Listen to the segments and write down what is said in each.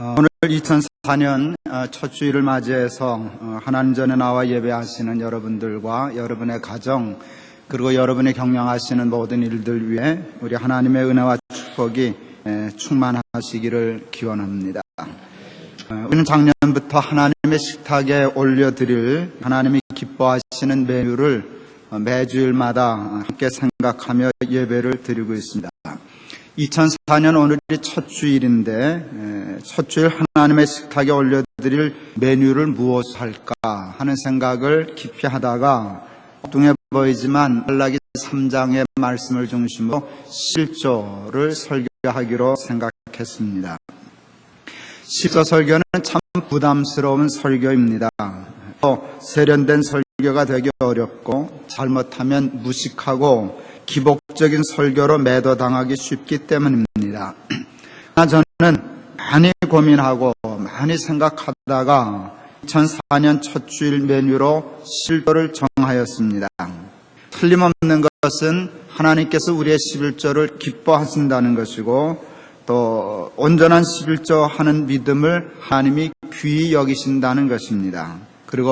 오늘 2004년 첫 주일을 맞이해서 하나님 전에 나와 예배하시는 여러분들과 여러분의 가정 그리고 여러분이 경영하시는 모든 일들 위해 우리 하나님의 은혜와 축복이 충만하시기를 기원합니다. 우리는 작년부터 하나님의 식탁에 올려드릴 하나님이 기뻐하시는 메뉴를 매주일마다 함께 생각하며 예배를 드리고 있습니다. 2004년 오늘이 첫 주일인데 첫 주일 하나님의 식탁에 올려드릴 메뉴를 무엇 할까 하는 생각을 깊이 하다가 뚱해 보이지만 말라기 3장의 말씀을 중심으로 실조를 설교하기로 생각했습니다. 실조 설교는 참 부담스러운 설교입니다. 또 세련된 설교가 되기 어렵고 잘못하면 무식하고 기복적인 설교로 매도당하기 쉽기 때문입니다. 저는 많이 고민하고 많이 생각하다가 2004년 첫 주일 메뉴로 실조를 정하였습니다. 틀림없는 것은 하나님께서 우리의 11조를 기뻐하신다는 것이고 또 온전한 11조 하는 믿음을 하나님이 귀히 여기신다는 것입니다. 그리고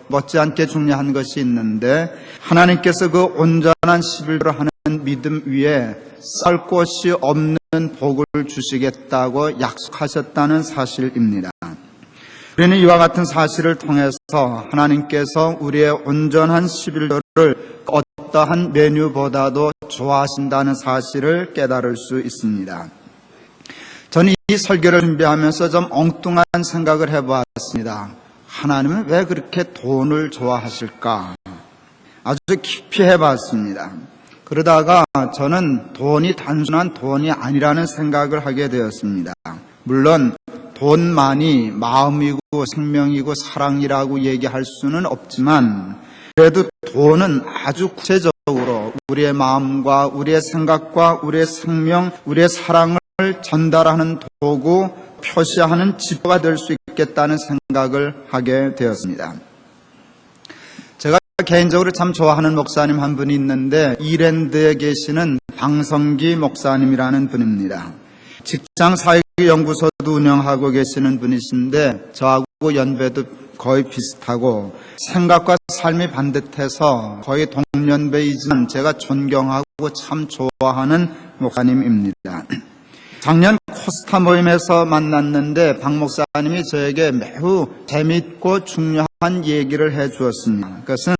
못지않게 중요한 것이 있는데 하나님께서 그 온전한 11조를 하는 믿음 위에 쌀 곳이 없는 복을 주시겠다고 약속하셨다는 사실입니다. 우리는 이와 같은 사실을 통해서 하나님께서 우리의 온전한 11조를 어떠한 메뉴보다도 좋아하신다는 사실을 깨달을 수 있습니다. 저는 이 설교를 준비하면서 좀 엉뚱한 생각을 해보았습니다. 하나님은 왜 그렇게 돈을 좋아하실까? 아주 깊이 해봤습니다. 그러다가 저는 돈이 단순한 돈이 아니라는 생각을 하게 되었습니다. 물론 돈만이 마음이고 생명이고 사랑이라고 얘기할 수는 없지만 그래도 돈은 아주 구체적으로 우리의 마음과 우리의 생각과 우리의 생명, 우리의 사랑을 전달하는 도구, 표시하는 지표가 될 수 있겠다는 생각을 하게 되었습니다. 제가 개인적으로 참 좋아하는 목사님 한 분이 있는데 이랜드에 계시는 방성기 목사님이라는 분입니다. 직장 사회연구소도 운영하고 계시는 분이신데 저하고 연배도 거의 비슷하고 생각과 삶이 반듯해서 거의 동년배이지만 제가 존경하고 참 좋아하는 목사님입니다. 작년 코스타 모임에서 만났는데 박 목사님이 저에게 매우 재미있고 중요한 얘기를 해 주었습니다. 그것은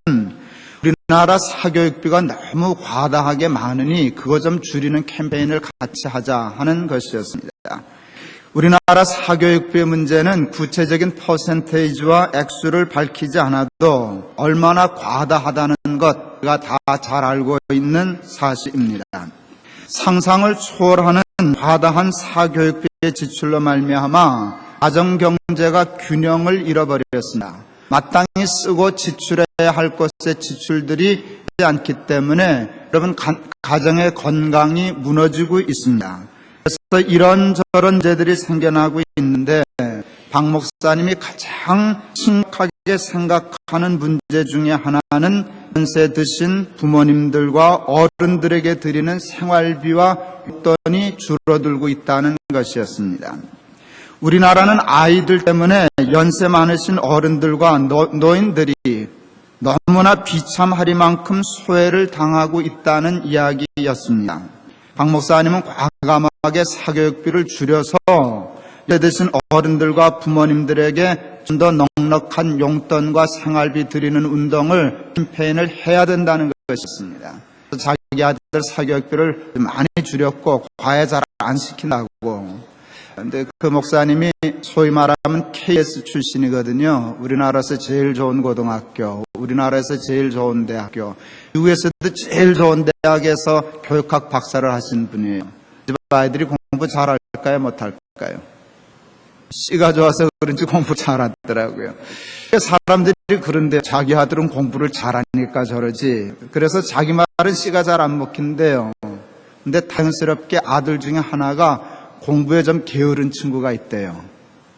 우리나라 사교육비가 너무 과다하게 많으니 그거 좀 줄이는 캠페인을 같이 하자 하는 것이었습니다. 우리나라 사교육비 문제는 구체적인 퍼센테이지와 액수를 밝히지 않아도 얼마나 과다하다는 것 우리가 다 잘 알고 있는 사실입니다. 상상을 초월하는 과다한 사교육비의 지출로 말미암아 가정경제가 균형을 잃어버렸습니다. 마땅히 쓰고 지출해야 할 것의 지출들이 되지 않기 때문에 여러분 가정의 건강이 무너지고 있습니다. 그래서 이런저런 문제들이 생겨나고 있는데 박 목사님이 가장 심각하게 생각하는 문제 중에 하나는 연세 드신 부모님들과 어른들에게 드리는 생활비와 용돈이 줄어들고 있다는 것이었습니다. 우리나라는 아이들 때문에 연세 많으신 어른들과 노인들이 너무나 비참하리만큼 소외를 당하고 있다는 이야기였습니다. 박 목사님은 과감하게 사교육비를 줄여서 연세 드신 어른들과 부모님들에게 좀 더 넉넉한 용돈과 생활비 드리는 운동을 캠페인을 해야 된다는 것이었습니다. 자기 아들 사교육비를 많이 줄였고 과외 잘 안 시킨다고. 그런데 그 목사님이 소위 말하면 KS 출신이거든요. 우리나라에서 제일 좋은 고등학교, 우리나라에서 제일 좋은 대학교, 미국에서도 제일 좋은 대학에서 교육학 박사를 하신 분이에요. 집 아이들이 공부 잘할까요? 못할까요? 씨가 좋아서 그런지 공부 잘하더라고요. 사람들이 그런데 자기 아들은 공부를 잘하니까 저러지. 그래서 자기 말은 씨가 잘 안 먹힌대요. 근데 다행스럽게 아들 중에 하나가 공부에 좀 게으른 친구가 있대요.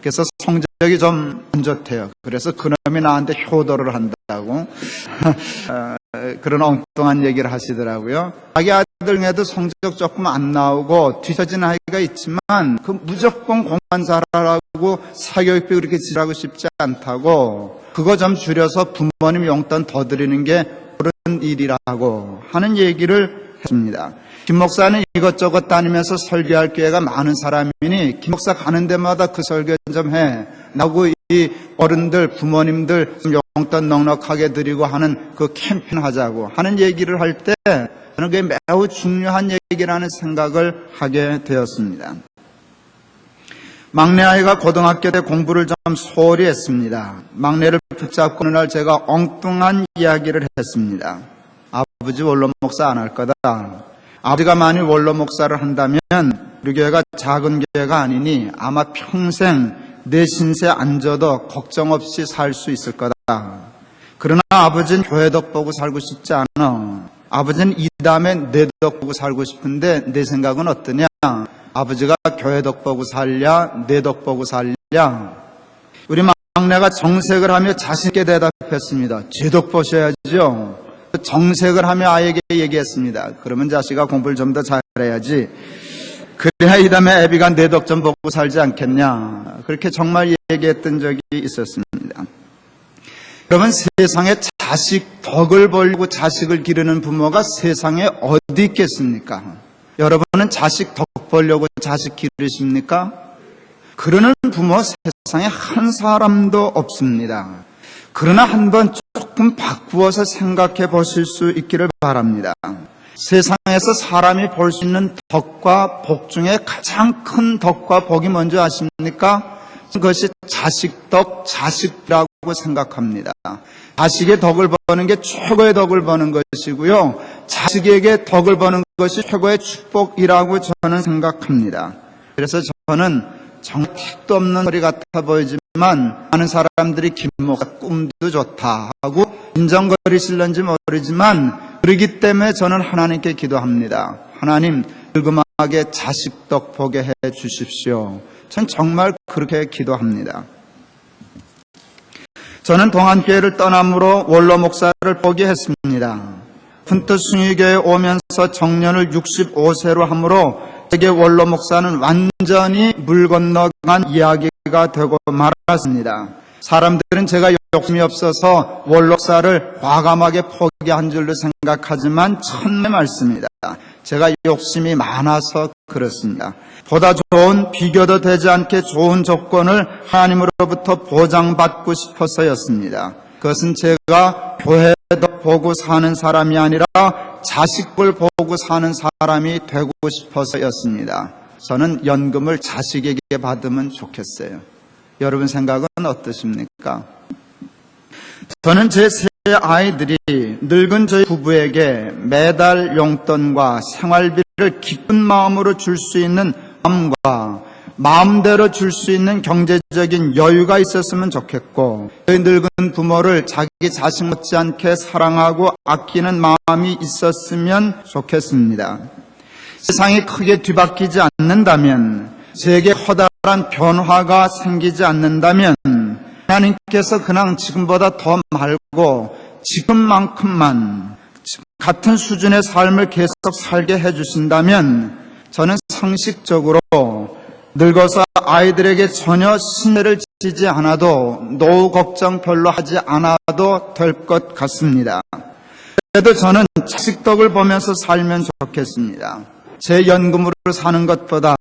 그래서 성적이 좀 안 좋대요. 그래서 그놈이 나한테 효도를 한다. 하겠다고 그런 엉뚱한 얘기를 하시더라고요. 자기 아들 중에도 성적 조금 안 나오고 뒤처진 아이가 있지만 그 무조건 공부만 잘하라고 사교육비 그렇게 지라고 싶지 않다고, 그거 좀 줄여서 부모님 용돈 더 드리는 게 옳은 일이라고 하는 얘기를 했습니다. 김 목사는 이것저것 다니면서 설교할 기회가 많은 사람이니 김 목사 가는 데마다 그 설교 좀 해. 나고 이 어른들, 부모님들 좀 용돈 넉넉하게 드리고 하는 그 캠페인 하자고 하는 얘기를 할 때 저는 그게 매우 중요한 얘기라는 생각을 하게 되었습니다. 막내 아이가 고등학교 때 공부를 좀 소홀히 했습니다. 막내를 붙잡고 어느 날 제가 엉뚱한 이야기를 했습니다. 아버지 원로 목사 안 할 거다. 아버지가 만일 원로 목사를 한다면 우리 교회가 작은 교회가 아니니 아마 평생 내 신세 안 져도 걱정 없이 살 수 있을 거다. 그러나 아버지는 교회 덕 보고 살고 싶지 않아. 아버지는 이 다음에 내 덕 보고 살고 싶은데 내 생각은 어떠냐? 아버지가 교회 덕 보고 살랴? 내 덕 보고 살랴? 우리 막내가 정색을 하며 자신 있게 대답했습니다. 제 덕 보셔야죠. 정색을 하며 아이에게 얘기했습니다. 그러면 자식아 공부를 좀 더 잘해야지. 그래야 이 다음에 애비가 내 덕 좀 보고 살지 않겠냐. 그렇게 정말 얘기했던 적이 있었습니다. 여러분, 세상에 자식 덕을 보려고 자식을 기르는 부모가 세상에 어디 있겠습니까? 여러분은 자식 덕 보려고 자식 기르십니까? 그러는 부모 세상에 한 사람도 없습니다. 그러나 한번 조금 바꾸어서 생각해 보실 수 있기를 바랍니다. 세상에서 사람이 볼 수 있는 덕과 복 중에 가장 큰 덕과 복이 뭔지 아십니까? 그것이 자식 덕, 자식이라고 생각합니다. 자식의 덕을 버는 게 최고의 덕을 버는 것이고요. 자식에게 덕을 버는 것이 최고의 축복이라고 저는 생각합니다. 그래서 저는 정말 택도 없는 소리 같아 보이지만 많은 사람들이 김 목사 꿈도 좋다 하고 인정거리실런지 모르지만 그러기 때문에 저는 하나님께 기도합니다. 하나님, 늙음하게 자식 덕 보게 해 주십시오. 전 정말 그렇게 기도합니다. 저는 동안교회를 떠남으로 원로 목사를 포기했습니다. 푼트 숭의교회에 오면서 정년을 65세로 함으로 세계 원로 목사는 완전히 물 건너간 이야기가 되고 말았습니다. 사람들은 제가 욕심이 없어서 원로 목사를 과감하게 포기한 줄로 생각하지만 천의 말씀입니다. 제가 욕심이 많아서 그렇습니다. 보다 좋은, 비교도 되지 않게 좋은 조건을 하나님으로부터 보장받고 싶어서였습니다. 그것은 제가 교회도 보고 사는 사람이 아니라 자식을 보고 사는 사람이 되고 싶어서였습니다. 저는 연금을 자식에게 받으면 좋겠어요. 여러분 생각은 어떠십니까? 저는 제 세 아이들이 늙은 저희 부부에게 매달 용돈과 생활비를 기쁜 마음으로 줄 수 있는 마음과 마음대로 줄 수 있는 경제적인 여유가 있었으면 좋겠고, 저희 늙은 부모를 자기 자식 못지않게 사랑하고 아끼는 마음이 있었으면 좋겠습니다. 세상이 크게 뒤바뀌지 않는다면, 제게 커다란 변화가 생기지 않는다면 하나님께서 그냥 지금보다 더 말고 지금만큼만 같은 수준의 삶을 계속 살게 해주신다면 저는 상식적으로 늙어서 아이들에게 전혀 신뢰를 지지 않아도 노후 걱정 별로 하지 않아도 될 것 같습니다. 그래도 저는 자식 덕을 보면서 살면 좋겠습니다. 제 연금으로 사는 것보다,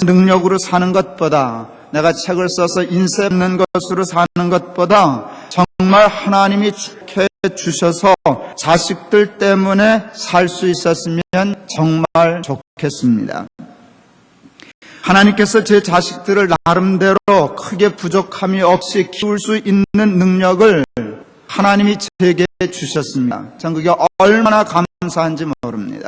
능력으로 사는 것보다, 내가 책을 써서 인쇄 없는 것으로 사는 것보다 정말 하나님이 축복해 주셔서 자식들 때문에 살 수 있었으면 정말 좋겠습니다. 하나님께서 제 자식들을 나름대로 크게 부족함이 없이 키울 수 있는 능력을 하나님이 제게 주셨습니다. 전 그게 얼마나 감사한지 모릅니다.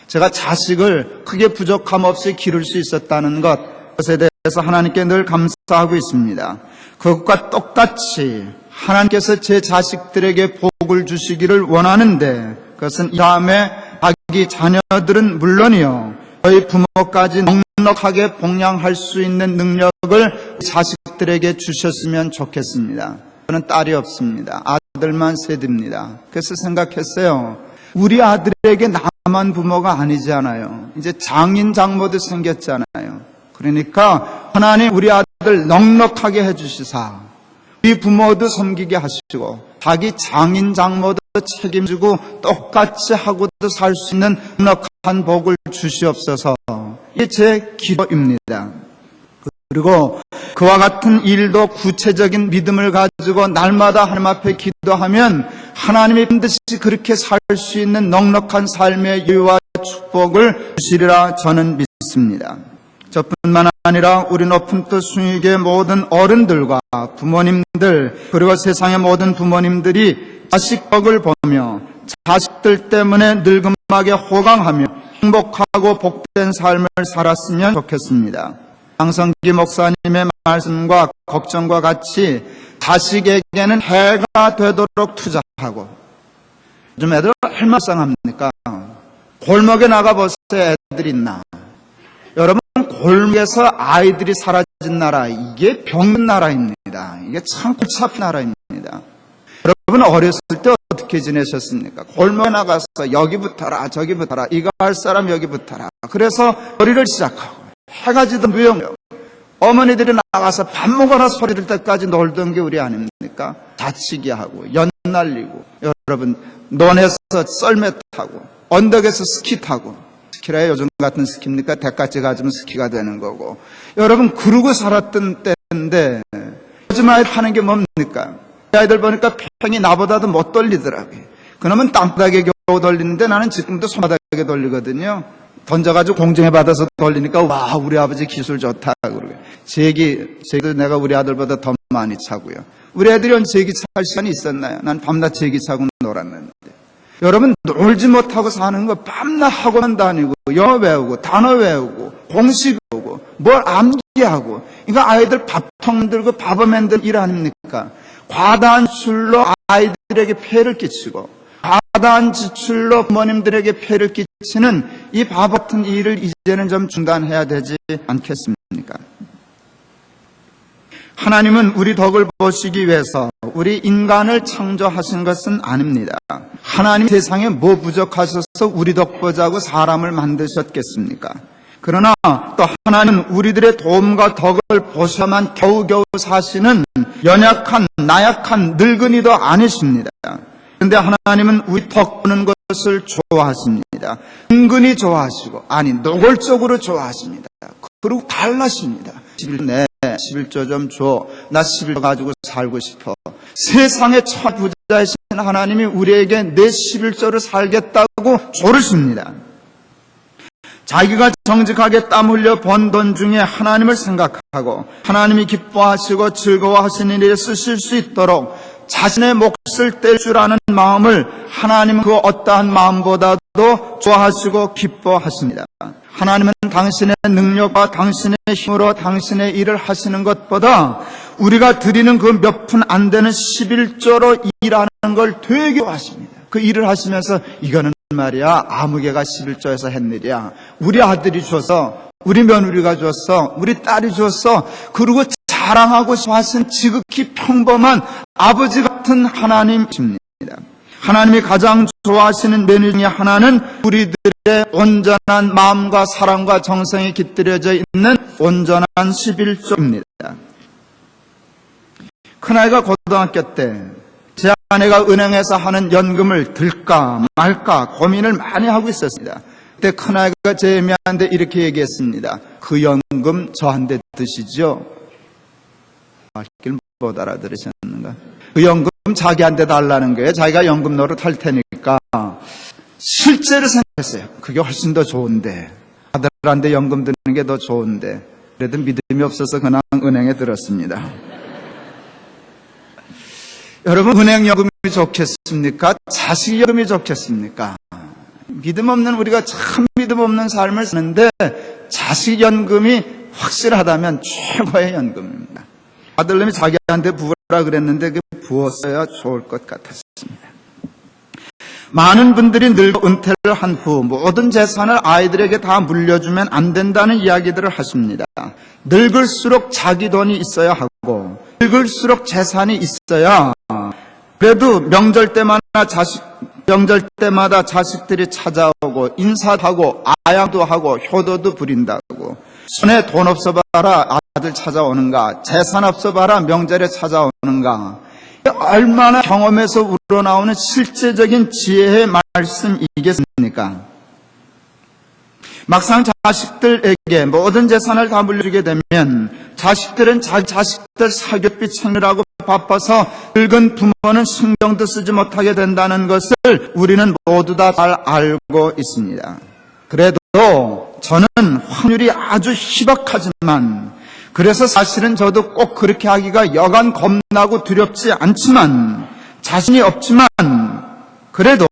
제가 자식을 크게 부족함 없이 기를 수 있었다는 것에 대해서 하나님께 늘 감사하고 있습니다. 그것과 똑같이 하나님께서 제 자식들에게 복을 주시기를 원하는데, 그것은 이 다음에 자기 자녀들은 물론이요, 저희 부모까지 넉넉하게 봉양할 수 있는 능력을 자식들에게 주셨으면 좋겠습니다. 저는 딸이 없습니다. 아들만 셋입니다. 그래서 생각했어요. 우리 아들에게 나만 부모가 아니잖아요. 이제 장인 장모도 생겼잖아요. 그러니까 하나님 우리 아들 넉넉하게 해주시사 우리 부모도 섬기게 하시고 자기 장인 장모도 책임지고 똑같이 하고도 살 수 있는 넉넉한 복을 주시옵소서. 이게 제 기도입니다. 그리고 그와 같은 일도 구체적인 믿음을 가지고 날마다 하나님 앞에 기도하면 하나님이 반드시 그렇게 살 수 있는 넉넉한 삶의 여유와 축복을 주시리라 저는 믿습니다. 저뿐만 아니라 우리 높은 뜻 순위교회 모든 어른들과 부모님들 그리고 세상의 모든 부모님들이 자식 복을 보며 자식들 때문에 늙음하게 호강하며 행복하고 복된 삶을 살았으면 좋겠습니다. 장성기 목사님의 말씀과 걱정과 같이 자식에게는 해가 되도록 투자하고 요즘 애들 얼마나 불쌍합니까? 골목에 나가보세요. 애들 있나? 여러분 골목에서 아이들이 사라진 나라 이게 병든 나라입니다. 이게 참 골치 아픈 나라입니다. 여러분 어렸을 때 어떻게 지내셨습니까? 골목에 나가서 여기 붙어라 저기 붙어라 이거 할 사람 여기 붙어라 그래서 놀이를 시작하고 해가 지던 무용력 어머니들이 나가서 밥 먹어라 소리 들 때까지 놀던 게 우리 아닙니까? 다치게 하고 연날리고 여러분 논에서 썰매 타고 언덕에서 스키 타고 스키라 요즘 같은 스키입니까? 대까지 가지면 스키가 되는 거고 여러분 그러고 살았던 때인데 요즘 아이들 하는 게 뭡니까? 아이들 보니까 평이 나보다도 못 돌리더라고요. 그러면 땅바닥에 겨우 돌리는데 나는 지금도 손바닥에 돌리거든요. 던져가지고 공정에 받아서 돌리니까 와 우리 아버지 기술 좋다 그러고 제기도 내가 우리 아들보다 더 많이 차고요. 우리 애들이 언제 제기 찰 시간이 있었나요? 난 밤낮 제기 차고 놀았는데 여러분 놀지 못하고 사는 거 밤낮 학원 다니고 영어 배우고 단어 외우고 공식 배우고 뭘 암기하고 이거 아이들 밥통 들고 밥어맨들 일 아닙니까? 과다한 술로 아이들에게 폐를 끼치고 과다한 지출로 부모님들에게 폐를 끼치는 이 바보 같은 일을 이제는 좀 중단해야 되지 않겠습니까? 하나님은 우리 덕을 보시기 위해서 우리 인간을 창조하신 것은 아닙니다. 하나님 세상에 뭐 부족하셔서 우리 덕 보자고 사람을 만드셨겠습니까? 그러나 또 하나님은 우리들의 도움과 덕을 보셔만 겨우겨우 사시는 연약한 나약한 늙은이도 아니십니다. 그런데 하나님은 우리 덕 보는 것을 좋아하십니다. 은근히 좋아하시고 아니 노골적으로 좋아하십니다. 그리고 달라십니다. 11조 좀 줘. 나 11조 가지고 살고 싶어. 세상의 첫 부자이신 하나님이 우리에게 내 11조를 살겠다고 조르십니다. 자기가 정직하게 땀 흘려 번 돈 중에 하나님을 생각하고 하나님이 기뻐하시고 즐거워하시는 일에 쓰실 수 있도록 자신의 몫을 뗄 줄 아는 마음을 하나님은 그 어떠한 마음보다도 좋아하시고 기뻐하십니다. 하나님은 당신의 능력과 당신의 힘으로 당신의 일을 하시는 것보다 우리가 드리는 그 몇 푼 안 되는 11조로 일하는 걸 되게 좋아하십니다. 그 일을 하시면서 이거는 말이야 아무개가 11조에서 한 일이야. 우리 아들이 줘서 우리 며느리가 줬어 우리 딸이 줬어 그리고 자랑하고 하신 지극히 평범한 아버지 같은 하나님이십니다. 하나님이 가장 좋아하시는 메뉴 중에 하나는 우리들의 온전한 마음과 사랑과 정성이 깃들여져 있는 온전한 11조입니다. 큰아이가 고등학교 때 제 아내가 은행에서 하는 연금을 들까 말까 고민을 많이 하고 있었습니다. 그때 큰아이가 제 애미한테 이렇게 얘기했습니다. 그 연금 저한테 드시죠? 말길 못 알아들으셨는가? 그 연금 자기한테 달라는 거예요. 자기가 연금 노릇할 테니까. 실제로 생각했어요. 그게 훨씬 더 좋은데 아들한테 연금 드는 게 더 좋은데 그래도 믿음이 없어서 그냥 은행에 들었습니다. 여러분 은행 연금이 좋겠습니까? 자식 연금이 좋겠습니까? 믿음 없는 우리가 참 믿음 없는 삶을 사는데 자식 연금이 확실하다면 최고의 연금입니다. 아들놈이 자기한테 부으라 그랬는데 그 부었어야 좋을 것 같았습니다. 많은 분들이 늙어 은퇴를 한 후 모든 재산을 아이들에게 다 물려주면 안 된다는 이야기들을 하십니다. 늙을수록 자기 돈이 있어야 하고 늙을수록 재산이 있어야 그래도 명절 때마다 자식들이 찾아오고 인사하고 아양도 하고 효도도 부린다고. 손에 돈 없어 봐라 아들 찾아오는가, 재산 없어 봐라 명절에 찾아오는가. 얼마나 경험에서 우러나오는 실제적인 지혜의 말씀이겠습니까? 막상 자식들에게 모든 재산을 다 물려주게 되면 자식들은 자식들 사교비 챙느라고 바빠서 늙은 부모는 신경도 쓰지 못하게 된다는 것을 우리는 모두 다 잘 알고 있습니다. 그래도 저는 확률이 아주 희박하지만, 그래서 사실은 저도 꼭 그렇게 하기가 여간 겁나고 두렵지 않지만, 자신이 없지만, 그래도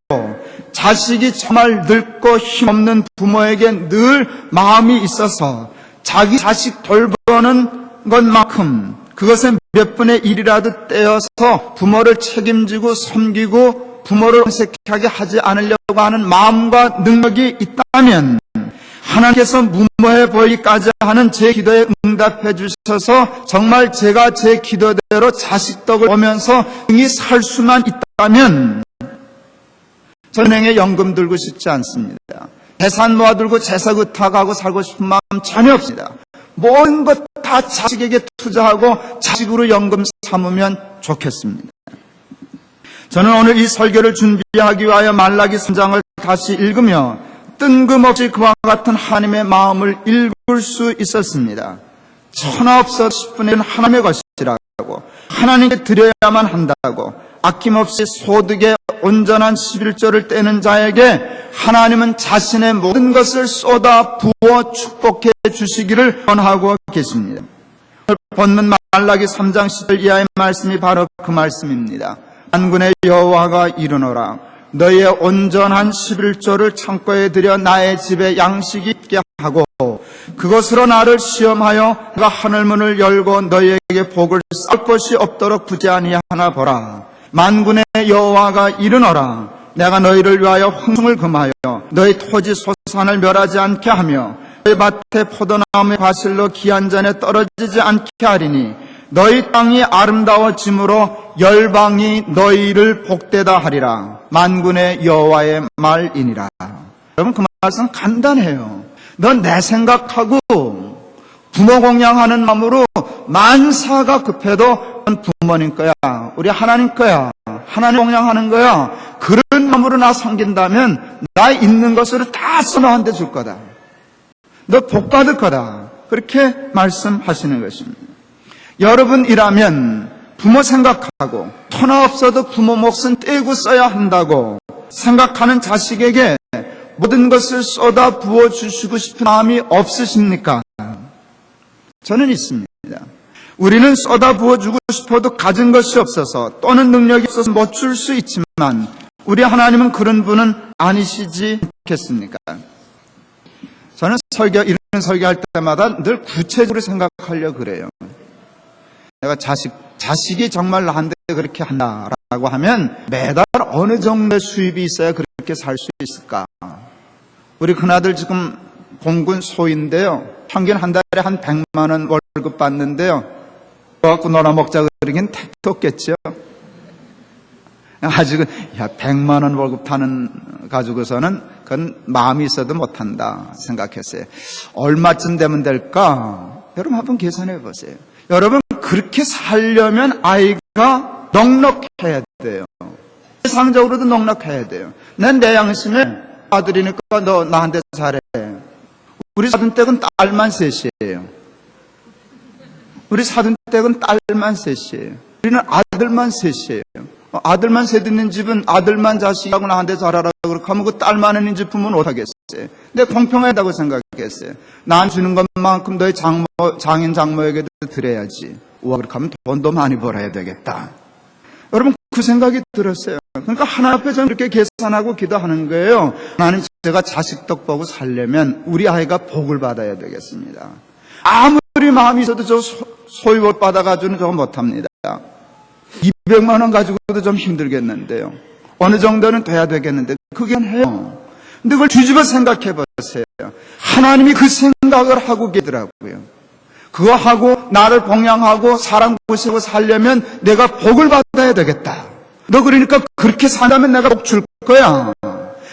자식이 정말 늙고 힘없는 부모에게 늘 마음이 있어서 자기 자식 돌보는 것만큼 그것의 몇 분의 1이라도 떼어서 부모를 책임지고 섬기고 부모를 어색하게 하지 않으려고 하는 마음과 능력이 있다면 하나님께서 무모해 보이기까지 하는 제 기도에 응답해 주셔서 정말 제가 제 기도대로 자식 덕을 보면서 능히 살 수만 있다면 전행에 연금 들고 싶지 않습니다. 재산 모아들고 재산 의탁하고 살고 싶은 마음 전혀 없습니다. 모든 것 다 자식에게 투자하고 자식으로 연금 삼으면 좋겠습니다. 저는 오늘 이 설교를 준비하기 위하여 말라기 3장을 다시 읽으며 뜬금없이 그와 같은 하나님의 마음을 읽을 수 있었습니다. 천하 없어 10분의 1은 하나님의 것이라고, 하나님께 드려야만 한다고, 아낌없이 소득의 온전한 11조를 떼는 자에게 하나님은 자신의 모든 것을 쏟아 부어 축복해 주시기를 원하고 계십니다. 본문 말라기 3장 10절 이하의 말씀이 바로 그 말씀입니다. 만군의 여호와가 이르노라, 너희의 온전한 11조를 창고에 들여 나의 집에 양식이 있게 하고 그것으로 나를 시험하여 내가 하늘문을 열고 너희에게 복을 쌀 것이 없도록 굳이 아니하나 보라. 만군의 여호와가 이르노라, 내가 너희를 위하여 홍성을 금하여 너희 토지 소산을 멸하지 않게 하며 너희 밭에 포도나무의 과실로 기한 전에 떨어지지 않게 하리니 너희 땅이 아름다워짐으로 열방이 너희를 복되다 하리라. 만군의 여호와의 말이니라. 여러분, 그 말씀 간단해요. 넌 내 생각하고 부모 공양하는 마음으로 만사가 급해도 넌 부모님 거야, 우리 하나님 거야, 하나님 공양하는 거야, 그런 마음으로 나 섬긴다면 나 있는 것으로 다 써 너한테 줄 거다. 너 복 받을 거다. 그렇게 말씀하시는 것입니다. 여러분이라면 부모 생각하고 돈 없어도 부모 몫은 떼고 써야 한다고 생각하는 자식에게 모든 것을 쏟아 부어주시고 싶은 마음이 없으십니까? 저는 있습니다. 우리는 쏟아 부어주고 싶어도 가진 것이 없어서 또는 능력이 없어서 못 줄 수 있지만 우리 하나님은 그런 분은 아니시지 않겠습니까? 저는 이런 설교할 때마다 늘 구체적으로 생각하려고 그래요. 내가 자식이 정말 나한테 그렇게 한다라고 하면 매달 어느 정도의 수입이 있어야 그렇게 살 수 있을까? 우리 큰아들 지금 공군 소인데요. 평균 한 달에 한 100만 원 월급 받는데요. 그래갖고 놀아먹자 그러긴 택도 없겠죠. 아직은 100만 원 월급 타는 가지고서는 그건 마음이 있어도 못한다 생각했어요. 얼마쯤 되면 될까? 여러분 한번 계산해 보세요. 여러분, 그렇게 살려면 아이가 넉넉해야 돼요. 세상적으로도 넉넉해야 돼요. 난 내 양심에 아들이니까 너 나한테 잘해. 우리 사돈댁은 딸만 셋이에요. 우리 사돈댁은 딸만 셋이에요. 우리는 아들만 셋이에요. 아들만 셋 있는 집은 아들만 자식하고 나한테 잘하라고 그렇게 하면 그 딸만 있는 집 부모는 못하겠어요. 내가 공평하다고 생각했어요. 나한테 주는 것만큼 너희 장인 장모에게도 드려야지. 우와, 그렇게 하면 돈도 많이 벌어야 되겠다. 여러분, 그 생각이 들었어요. 그러니까 하나님 앞에 저는 이렇게 계산하고 기도하는 거예요. 나는 제가 자식 덕 보고 살려면 우리 아이가 복을 받아야 되겠습니다. 아무리 마음이 있어도 저 소유월 받아가지고는 저거 못합니다. 200만 원 가지고도 좀 힘들겠는데요. 어느 정도는 돼야 되겠는데 그게 해요. 근데 그걸 뒤집어 생각해 보세요. 하나님이 그 생각을 하고 계시더라고요. 그거 하고 나를 봉양하고 사람 보시고 살려면 내가 복을 받아야 되겠다. 너 그러니까 그렇게 산다면 내가 복 줄 거야.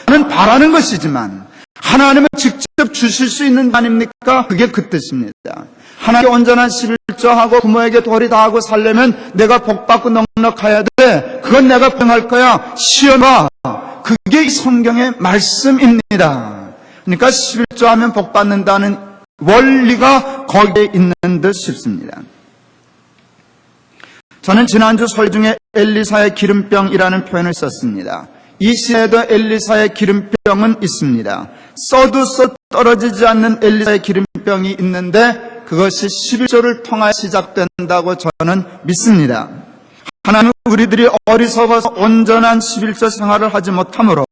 나는 바라는 것이지만 하나님은 직접 주실 수 있는 거 아닙니까? 그게 그 뜻입니다. 하나님께 온전한 11조하고 부모에게 도리 다하고 살려면 내가 복받고 넉넉해야 돼. 그건 내가 병할 거야. 시험아. 그게 이 성경의 말씀입니다. 그러니까 11조하면 복받는다는 원리가 거기에 있는 듯 싶습니다. 저는 지난주 설 중에 엘리사의 기름병이라는 표현을 썼습니다. 이 시대에도 엘리사의 기름병은 있습니다. 써도 써 떨어지지 않는 엘리사의 기름병이 있는데 그것이 11조를 통하여 시작된다고 저는 믿습니다. 하나님은 우리들이 어리석어서 온전한 11조 생활을 하지 못하므로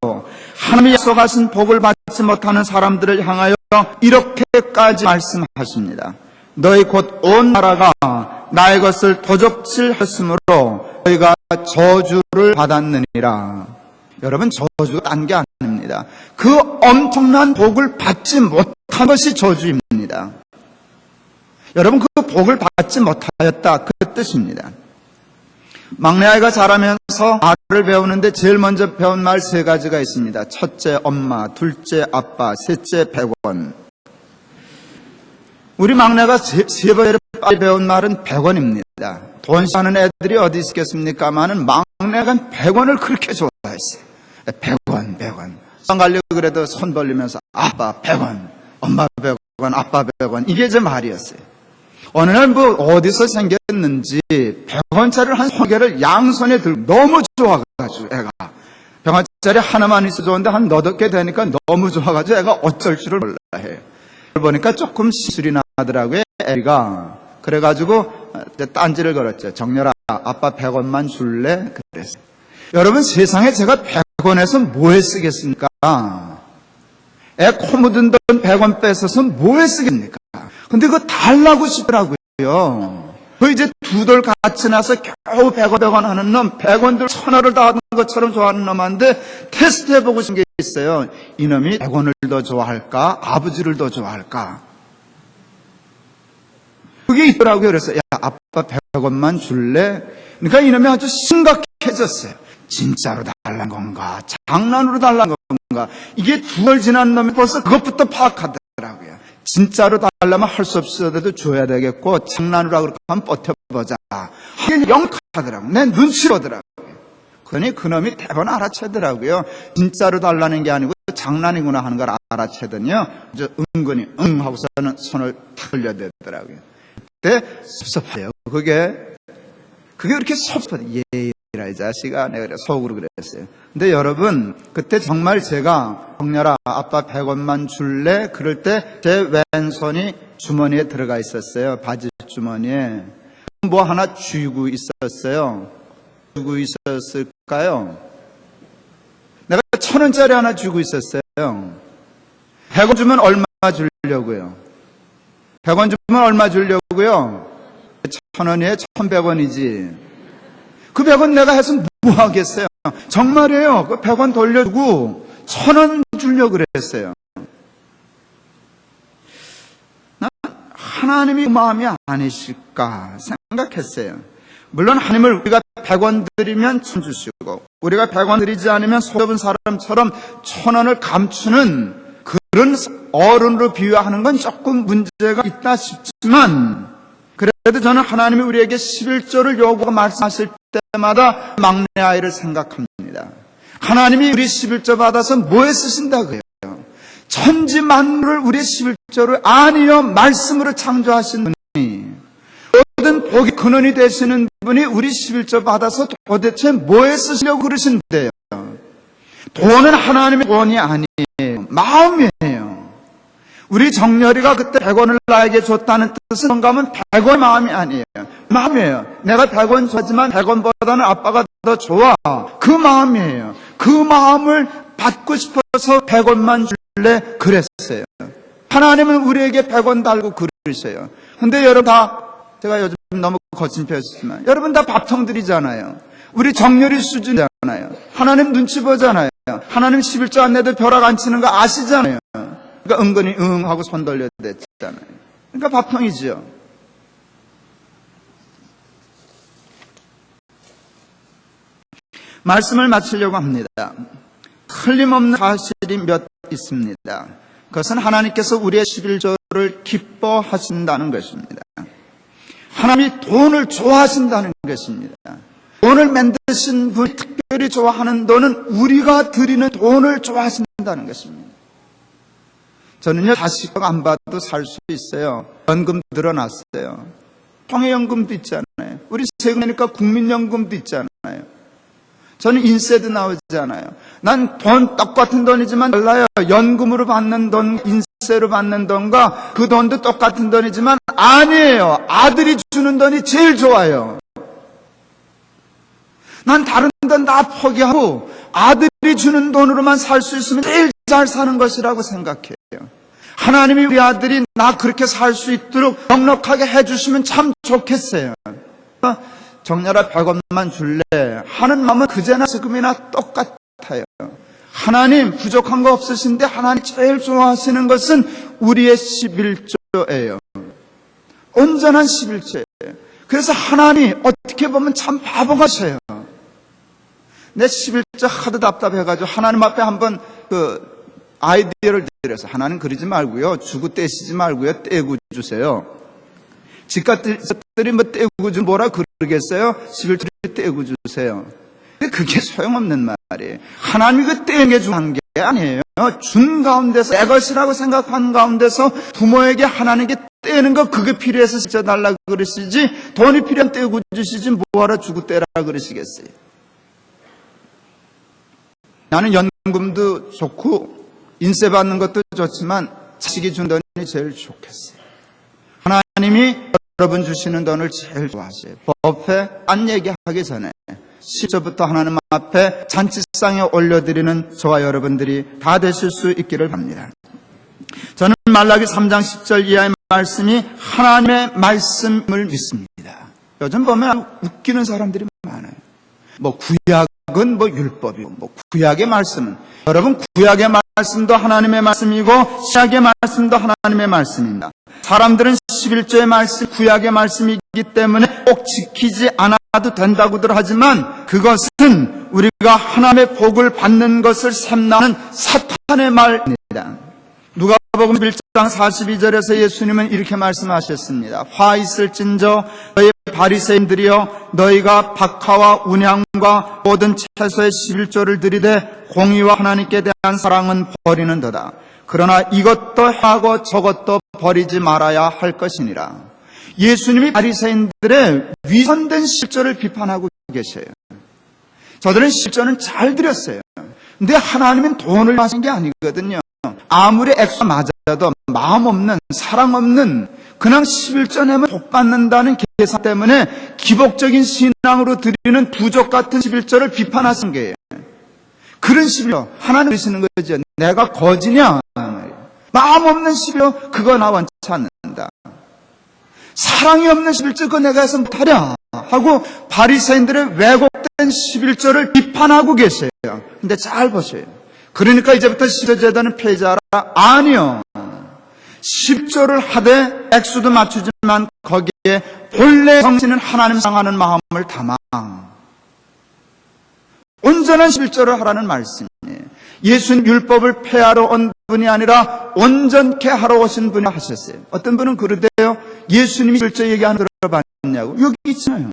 하나님이 약속하신 복을 받지 못하는 사람들을 향하여 이렇게까지 말씀하십니다. 너희 곧 온 나라가 나의 것을 도적질했으므로 너희가 저주를 받았느니라. 여러분, 저주가 딴 게 아닙니다. 그 엄청난 복을 받지 못한 것이 저주입니다. 여러분, 그 복을 받지 못하였다, 그 뜻입니다. 막내 아이가 자라면서 말을 배우는데 제일 먼저 배운 말 3가지가 있습니다. 첫째 엄마, 둘째 아빠, 셋째 100원. 우리 막내가 세 번째로 빨리 배운 말은 100원입니다. 돈 사는 애들이 어디 있겠습니까만은 막내가 100원을 그렇게 좋아했어요. 100원. 상 가려고 그래도 손 벌리면서 아빠 100원, 엄마 100원, 아빠 100원. 이게 제 말이었어요. 어느 날 어디서 생겼는지 100원짜리를 한 3개를 양손에 들고 너무 좋아가지고 애가 100원짜리 하나만 있어 좋은데 한 8개 되니까 너무 좋아가지고 애가 어쩔 줄을 몰라 해요. 보니까 조금 시술이 나더라고요, 애가. 그래가지고 딴지를 걸었죠. 정렬아, 아빠 100원만 줄래? 그랬어요. 여러분, 세상에 제가 100원에서 뭐에 쓰겠습니까? 애 코 묻은 돈 100원 뺏어서 뭐에 쓰겠습니까? 근데 그거 달라고 싶더라고요. 그 이제 2돌 같이 나서 겨우 100원 하는 놈, 100원들 1000원을 다 하는 것처럼 좋아하는 놈한테 테스트 해보고 싶은 게 있어요. 이놈이 100원을 더 좋아할까? 아버지를 더 좋아할까? 그게 있더라고요. 그래서 야, 아빠 100원만 줄래? 그러니까 이놈이 아주 심각해졌어요. 진짜로 달란 건가? 장난으로 달란 건가? 이게 2월 지난 놈이 벌써 그것부터 파악하더라고요. 진짜로 달라면 할 수 없어도 줘야 되겠고, 장난으로 그렇게 한번 버텨보자. 하긴 영하더라고요. 내 눈치로 오더라고요. 그러니 그놈이 대번 알아채더라고요. 진짜로 달라는 게 아니고 장난이구나 하는 걸 알아채더니요. 이제 은근히 응 하고서는 손을 탁 올려대더라고요. 그때 섭섭해요. 그게 그렇게 섭섭해요. 예이라 이 자식아. 내가 그래 속으로 그랬어요. 근데 여러분, 그때 정말 제가 정렬아 아빠 100원만 줄래? 그럴 때 제 왼손이 주머니에 들어가 있었어요. 바지 주머니에. 뭐 하나 쥐고 있었어요. 쥐고 있었을까요? 내가 1000원짜리 하나 쥐고 있었어요. 100원 주면 얼마 주려고요? 100원 주면 얼마 주려고요? 1000원이에 1100원이지. 그 100원 내가 해서 뭐 하겠어요? 정말이에요. 그 100원 돌려주고 1000원 주려고 그랬어요. 난 하나님이 그 마음이 아니실까 생각했어요. 물론 하나님을 우리가 100원 드리면 1000원 주시고, 우리가 100원 드리지 않으면 속 좁은 사람처럼 1000원을 감추는 그런 어른으로 비유하는 건 조금 문제가 있다 싶지만, 그래도 저는 하나님이 우리에게 11조를 요구하고 말씀하실 때마다 막내 아이를 생각합니다. 하나님이 우리 11조 받아서 뭐에 쓰신다고요? 천지 만물을 우리 11조를 아니요 말씀으로 창조하신 분이, 모든 복의 근원이 되시는 분이 우리 11조 받아서 도대체 뭐에 쓰시려고 그러신대요? 돈은 하나님의 돈이 아니에요. 마음이에요. 우리 정렬이가 그때 100원을 나에게 줬다는 뜻은 뭔가 하면 100원 마음이 아니에요. 마음이에요. 내가 100원 줬지만 100원보다는 아빠가 더 좋아. 그 마음이에요. 그 마음을 받고 싶어서 100원만 줄래? 그랬어요. 하나님은 우리에게 100원 달고 그러셔요. 근데 여러분 다, 제가 요즘 너무 거친 표현이지만 여러분 다 밥통 드리잖아요. 우리 정렬이 수준이잖아요. 하나님 눈치 보잖아요. 하나님 11조 안 내도 벼락 안 치는 거 아시잖아요. 그러니까 은근히 응 하고 손 돌려댔잖아요. 그러니까 밥통이죠. 말씀을 마치려고 합니다. 틀림없는 사실이 몇 있습니다. 그것은 하나님께서 우리의 11조를 기뻐하신다는 것입니다. 하나님이 돈을 좋아하신다는 것입니다. 돈을 만드신 분이 특별히 좋아하는 돈은 우리가 드리는 돈을 좋아하신다는 것입니다. 저는요, 자식 안 봐도 살 수 있어요. 연금 늘어났어요. 통해연금도 있잖아요. 우리 세금 내니까 국민연금도 있잖아요. 저는 인세도 나오지 않아요. 난 돈 똑같은 돈이지만 달라요. 연금으로 받는 돈, 인세로 받는 돈과 그 돈도 똑같은 돈이지만 아니에요. 아들이 주는 돈이 제일 좋아요. 난 다른 돈 다 포기하고 아들이 주는 돈으로만 살 수 있으면 제일 잘 사는 것이라고 생각해요. 하나님이 우리 아들이 나 그렇게 살 수 있도록 넉넉하게 해주시면 참 좋겠어요. 정렬아 100원만 줄래 하는 마음은 그제나 지금이나 똑같아요. 하나님 부족한 거 없으신데 하나님 제일 좋아하시는 것은 우리의 11조예요. 온전한 11조예요. 그래서 하나님 어떻게 보면 참 바보 같아요. 내 11조 하도 답답해가지고 하나님 앞에 한번 아이디어를 드려서 하나님 그러지 말고요. 주고 떼시지 말고요. 떼고 주세요. 집값들이 뭐 떼고 주면 뭐라 그러겠어요? 11조를 떼고 주세요. 근데 그게 소용없는 말이에요. 하나님이 그 떼게 준 게 아니에요. 준 가운데서 내 것이라고 생각한 가운데서 부모에게 하나님께 떼는 거 그게 필요해서 진짜 달라고 그러시지 돈이 필요하면 떼고 주시지 뭐하러 주고 떼라 그러시겠어요. 나는 연금도 좋고 인세 받는 것도 좋지만 자식이 준 돈이 제일 좋겠어요. 하나님이 여러분 주시는 돈을 제일 좋아하세요. 법회 안 얘기하기 전에 10조부터 하나님 앞에 잔치상에 올려드리는 저와 여러분들이 다 되실 수 있기를 바랍니다. 저는 말라기 3장 10절 이하의 말씀이 하나님의 말씀을 믿습니다. 요즘 보면 웃기는 사람들이 많아요. 구약은 율법이고 구약의 말씀은 여러분 구약의 말씀도 하나님의 말씀이고 신약의 말씀도 하나님의 말씀입니다. 사람들은 11조의 말씀, 구약의 말씀이기 때문에 꼭 지키지 않아도 된다고들 하지만 그것은 우리가 하나님의 복을 받는 것을 샘나는 사탄의 말입니다. 누가복음 1장 42절에서 예수님은 이렇게 말씀하셨습니다. 화 있을진저 너희 바리새인들이여 너희가 박하와 운향과 모든 채소의 11조를 드리되 공의와 하나님께 대한 사랑은 버리는도다. 그러나 이것도 하고 저것도 버리지 말아야 할 것이니라. 예수님이 바리새인들의 위선된 11조를 비판하고 계셔요. 저들은 11조는 잘 드렸어요. 근데 하나님은 돈을 하신 게 아니거든요. 아무리 액수 맞아도 마음 없는 사랑 없는 그냥 11조 내면 복 받는다는 계산 때문에 기복적인 신앙으로 드리는 부족 같은 11조를 비판하신 거예요. 그런 11조 하나님 드시는 거죠. 내가 거지냐? 마음 없는 11조 그거 나 원치 않는다. 사랑이 없는 11조 그거 내가 해서 못하랴 하고 바리새인들의 왜곡된 11조를 비판하고 계세요. 근데 잘 보세요. 그러니까 이제부터 11조 제도는 폐지하라? 아니요. 10조를 하되 액수도 맞추지만 거기에 본래 정신은 하나님 사랑하는 마음을 담아 온전한 11조를 하라는 말씀이에요. 예수는 율법을 폐하러 온 분이 아니라 온전케 하러 오신 분이 하셨어요. 어떤 분은 그러대요. 예수님이 11조 얘기하는 거 들어봤냐고. 여기 있잖아요.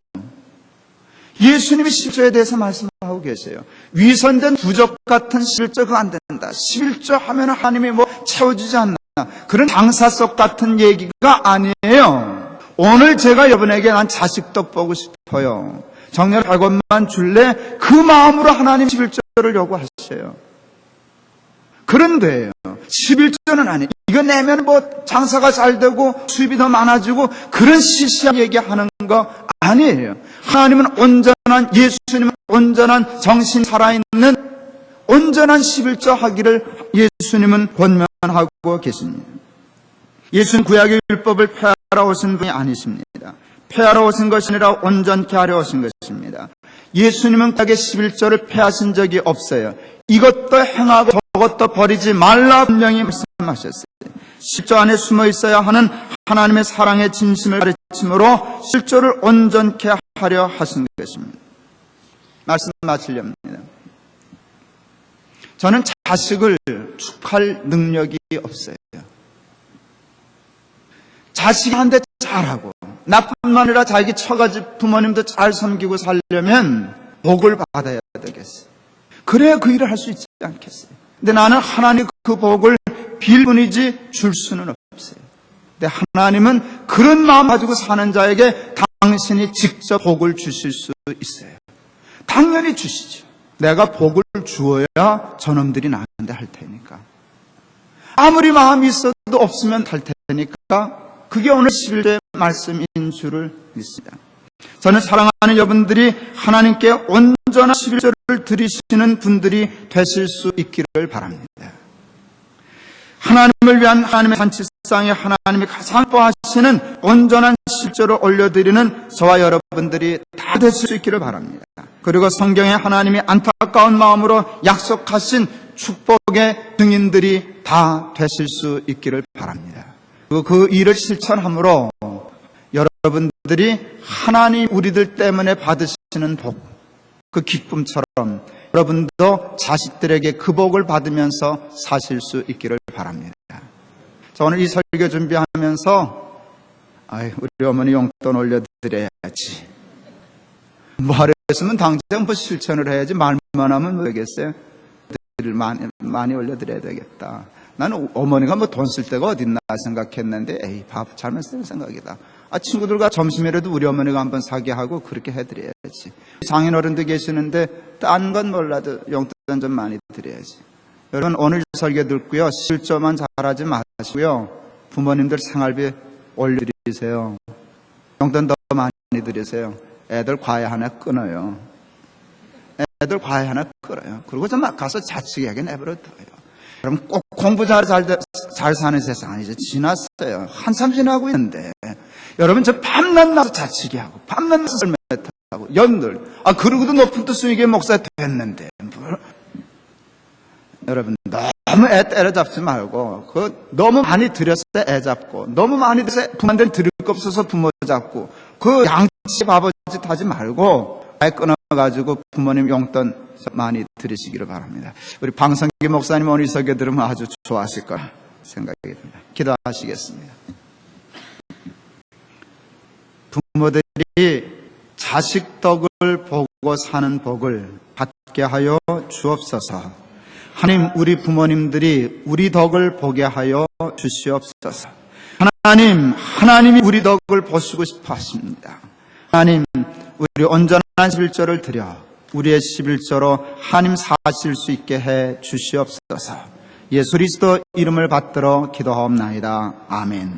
예수님이 11조에 대해서 말씀하고 계세요. 위선된 부족 같은 11조 그거 안 된다. 11조 하면 하나님이 채워주지 않나. 그런 장사속 같은 얘기가 아니에요. 오늘 제가 여러분에게 난 자식도 보고 싶어요. 정렬 100원만 줄래? 그 마음으로 하나님 11조를 요구하셔요. 그런데 11조는 아니에요. 이거 내면 장사가 잘 되고 수입이 더 많아지고 그런 시시한 얘기하는 거 아니에요. 하나님은 온전한, 예수님은 온전한 정신 살아있는 온전한 11조 하기를 예수님은 권면하고 계십니다. 예수는 구약의 율법을 폐하러 오신 분이 아니십니다. 폐하러 오신 것이 아니라 온전케 하려 오신 것입니다. 예수님은 구약의 11조를 폐하신 적이 없어요. 이것도 행하고 저것도 버리지 말라 분명히 말씀하셨어요. 10조 안에 숨어 있어야 하는 하나님의 사랑의 진심을 가르침으로 11조를 온전케 하려 하신 것입니다. 말씀 마치렵니다. 저는 자식을 축할 능력이 없어요. 자식한테 잘하고 나뿐만 아니라 자기 처가집 부모님도 잘 섬기고 살려면 복을 받아야 되겠어요. 그래야 그 일을 할 수 있지 않겠어요. 근데 나는 하나님 그 복을 빌 뿐이지 줄 수는 없어요. 근데 하나님은 그런 마음 가지고 사는 자에게 당신이 직접 복을 주실 수 있어요. 당연히 주시죠. 내가 복을 주어야 저놈들이 나한테 할 테니까. 아무리 마음이 있어도 없으면 할 테니까. 그게 오늘 11조의 말씀인 줄을 믿습니다. 저는 사랑하는 여러분들이 하나님께 온전한 11조를 드리시는 분들이 되실 수 있기를 바랍니다. 하나님을 위한 하나님의 잔치상에 하나님이 가장 좋아하시는 온전한 11조를 올려드리는 저와 여러분들이 다 되실 수 있기를 바랍니다. 그리고 성경에 하나님이 안타까운 마음으로 약속하신 축복의 증인들이 다 되실 수 있기를 바랍니다. 그 일을 실천함으로 여러분들이 하나님 우리들 때문에 받으시는 복, 그 기쁨처럼 여러분도 자식들에게 그 복을 받으면서 사실 수 있기를 바랍니다. 자, 오늘 이 설교 준비하면서 우리 어머니 용돈 올려드려야지. 말을 했으면 당장 뭐 실천을 해야지. 말만 하면 뭐 되겠어요? 많이 올려드려야 되겠다. 나는 어머니가 뭐 돈 쓸 데가 어딨나 생각했는데 에이 밥 잘못 쓰는 생각이다. 친구들과 점심이라도 우리 어머니가 한번 사게 하고 그렇게 해드려야지. 장인어른도 계시는데 딴 건 몰라도 용돈 좀 많이 드려야지. 여러분 오늘 설교 듣고요, 실조만 잘하지 마시고요, 부모님들 생활비 올려드리세요. 용돈 더 많이 드리세요. 애들 과외 하나 끊어요. 애들 과외 하나 끊어요. 그리고 좀 가서 자치하게 내버려둬요. 그럼 꼭 공부 잘 사는 세상 이제 지났어요. 한참 지나고 있는데 여러분 저 밤낮 나서 자치기 하고 밤낮 나서 썰매타고 연들 그러고도 높은 뜻 수익의 목사 됐는데 여러분 너무 애 때려잡지 말고 너무 많이 들여서 애 잡고 너무 많이 들여서 부모한테 드릴 거 없어서 부모 잡고 그 양치 바보짓 하지 말고 애 끊어가지고 부모님 용돈 많이 들으시기를 바랍니다. 우리 방성기 목사님 오늘 이 설교 들으면 아주 좋아하실 거라 생각이 듭니다. 기도하시겠습니다. 부모들이 자식 덕을 보고 사는 복을 받게 하여 주옵소서. 하나님, 우리 부모님들이 우리 덕을 보게 하여 주시옵소서. 하나님이 우리 덕을 보시고 싶어 하십니다. 하나님, 우리 온전한 11조를 드려 우리의 11조로 하나님 사실 수 있게 해 주시옵소서. 예수 그리스도 이름을 받들어 기도하옵나이다. 아멘.